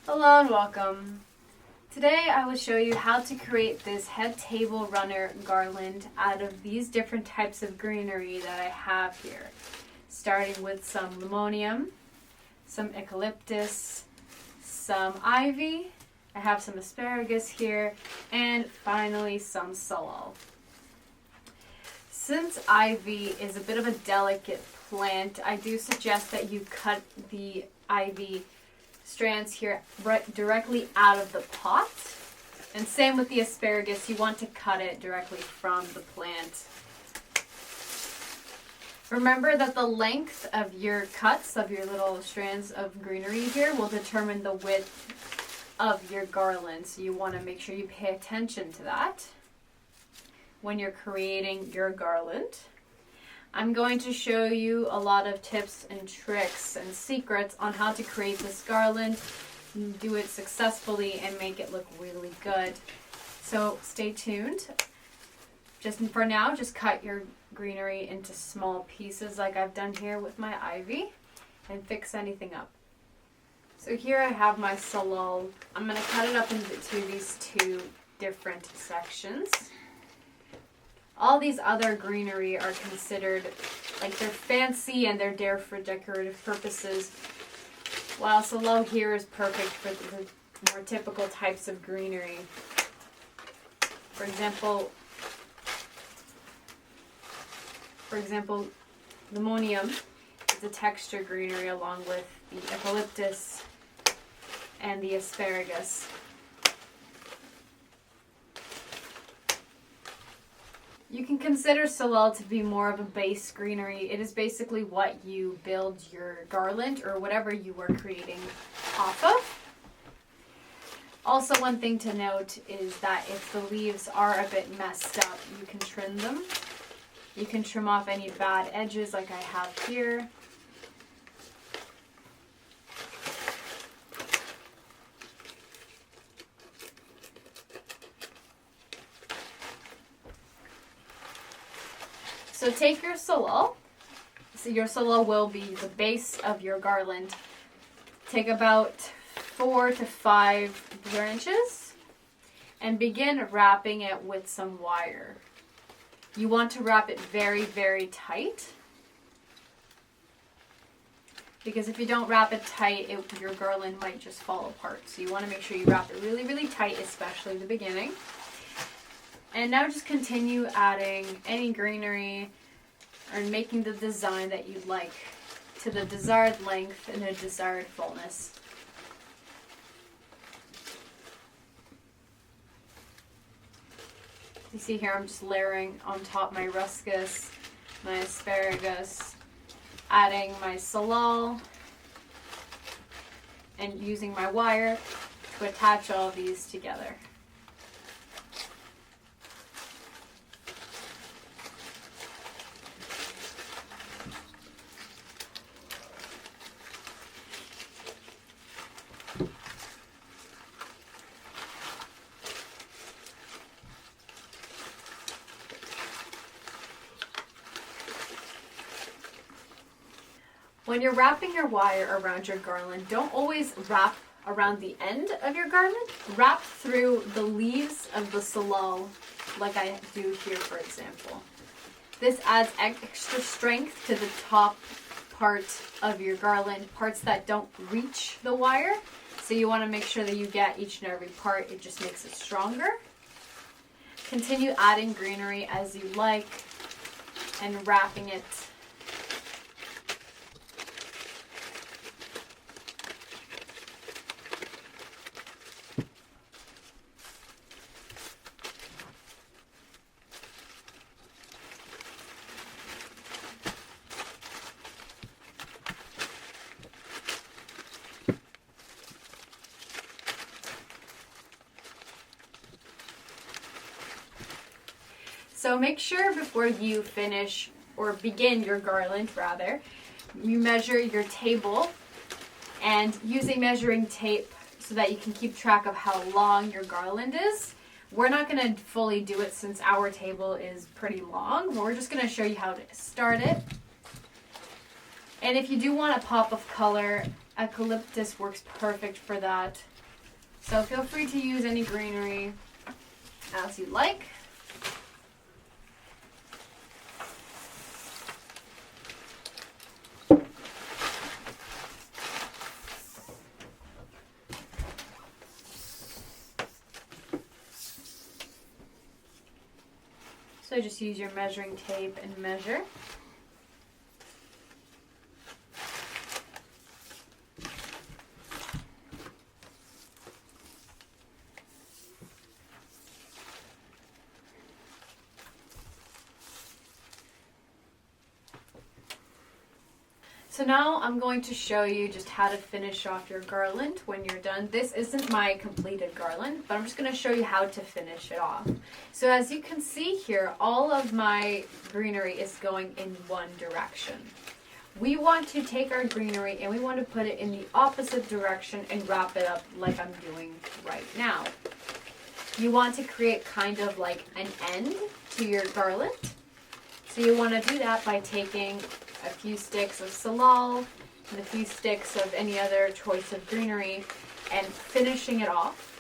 Hello and welcome. Today I will show you how to create this head table runner garland out of these different types of greenery that I have here. Starting with some limonium, some eucalyptus, some ivy, I have some asparagus here, and finally some salal. Since ivy is a bit of a delicate plant, I do suggest that you cut the ivy strands here directly out of the pot. And same with the asparagus, you want to cut it directly from the plant. Remember that the length of your cuts, of your little strands of greenery here, will determine the width of your garland. So you want to make sure you pay attention to that when you're creating your garland. I'm going to show you a lot of tips and tricks and secrets on how to create this garland, do it successfully, and make it look really good. So stay tuned. Just for now, just cut your greenery into small pieces like I've done here with my ivy, and fix anything up. So here I have my salal. I'm going to cut it up into these two different sections. All these other greenery are considered, like, they're fancy and they're there for decorative purposes, while salal here is perfect for the more typical types of greenery. For example, limonium is a texture greenery along with the eucalyptus and the asparagus. You can consider salal to be more of a base greenery. It is basically what you build your garland or whatever you are creating off of. Also, one thing to note is that if the leaves are a bit messed up, you can trim them. You can trim off any bad edges like I have here. So take your salal. So your salal will be the base of your garland. Take about 4 to 5 branches and begin wrapping it with some wire. You want to wrap it very, very tight, because if you don't wrap it tight, your garland might just fall apart. So you want to make sure you wrap it really, really tight, especially the beginning. And now just continue adding any greenery or making the design that you like to the desired length and the desired fullness. You see here I'm just layering on top my ruscus, my asparagus, adding my salal, and using my wire to attach all of these together. When you're wrapping your wire around your garland, don't always wrap around the end of your garland. Wrap through the leaves of the salal, like I do here, for example. This adds extra strength to the top part of your garland, parts that don't reach the wire. So you want to make sure that you get each and every part. It just makes it stronger. Continue adding greenery as you like and wrapping it. So make sure before you finish, or begin your garland rather, you measure your table and use a measuring tape so that you can keep track of how long your garland is. We're not going to fully do it since our table is pretty long, but we're just going to show you how to start it. And if you do want a pop of color, Eucalyptus works perfect for that. So feel free to use any greenery as you like. So just use your measuring tape and measure. So now I'm going to show you just how to finish off your garland when you're done. This isn't my completed garland, but I'm just going to show you how to finish it off. So as you can see here, all of my greenery is going in one direction. We want to take our greenery and we want to put it in the opposite direction and wrap it up like I'm doing right now. You want to create kind of like an end to your garland. So you want to do that by taking a few sticks of salal and a few sticks of any other choice of greenery and finishing it off.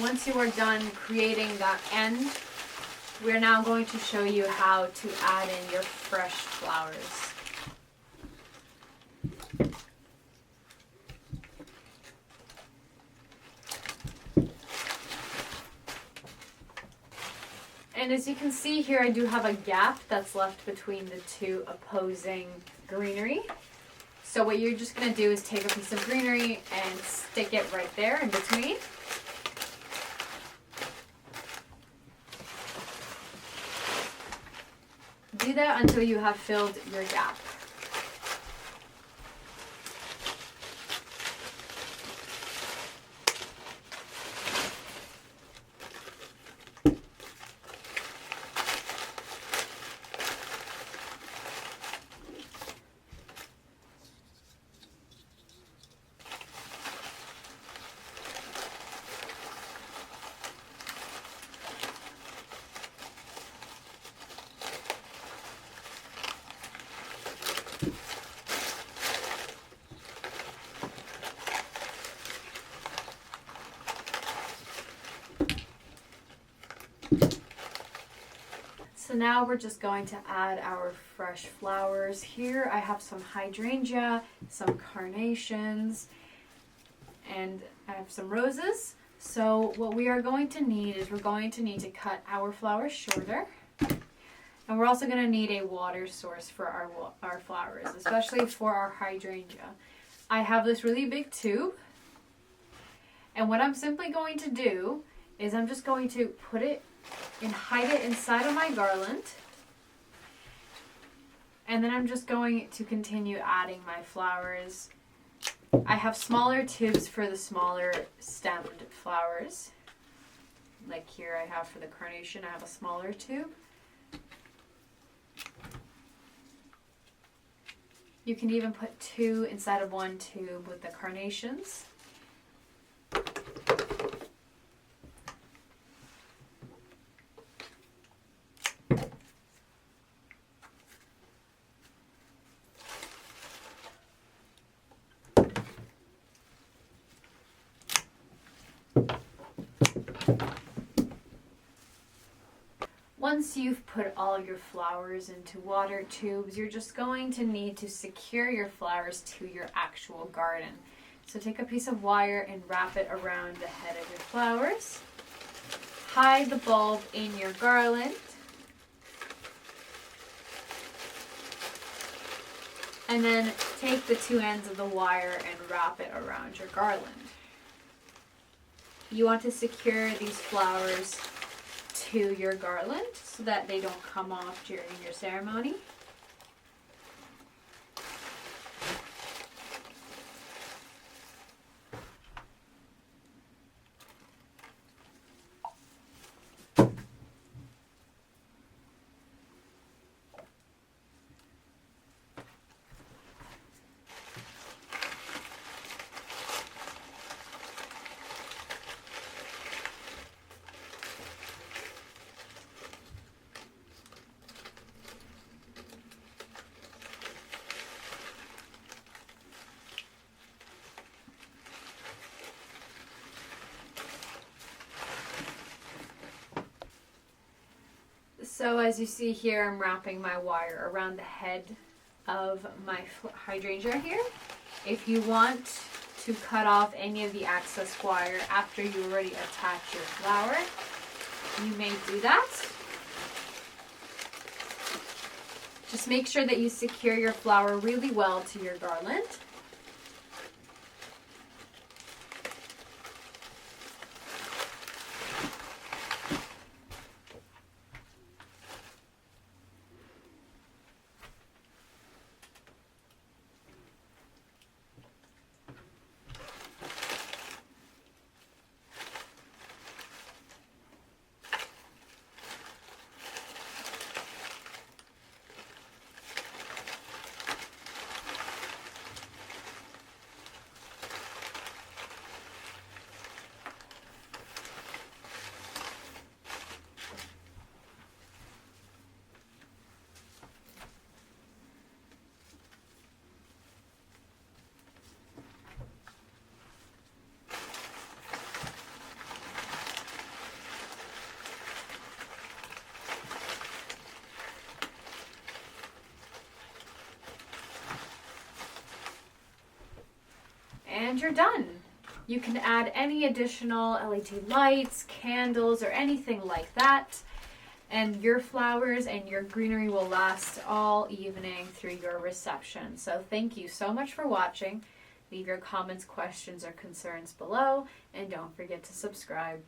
Once you are done creating that end, we're now going to show you how to add in your fresh flowers. And as you can see here, I do have a gap that's left between the two opposing greenery. So what you're just going to do is take a piece of greenery and stick it right there in between. Do that until you have filled your gap. So now we're just going to add our fresh flowers. Here I have some hydrangea, some carnations, and I have some roses. So what we are going to need is we're going to need to cut our flowers shorter. And we're also going to need a water source for our flowers, especially for our hydrangea. I have this really big tube. And what I'm simply going to do is I'm just going to put it and hide it inside of my garland. And then I'm just going to continue adding my flowers. I have smaller tubes for the smaller stemmed flowers. Like here I have for the carnation, I have a smaller tube. You can even put two inside of one tube with the carnations. Once you've put all your flowers into water tubes, you're just going to need to secure your flowers to your actual garden. So take a piece of wire and wrap it around the head of your flowers. Hide the bulb in your garland. And then take the two ends of the wire and wrap it around your garland. You want to secure these flowers to your garland so that they don't come off during your ceremony. So as you see here, I'm wrapping my wire around the head of my hydrangea here. If you want to cut off any of the excess wire after you already attach your flower, you may do that. Just make sure that you secure your flower really well to your garland. And you're done. You can add any additional LED lights, candles, or anything like that. And your flowers and your greenery will last all evening through your reception. So thank you so much for watching. Leave your comments, questions, or concerns below. And don't forget to subscribe.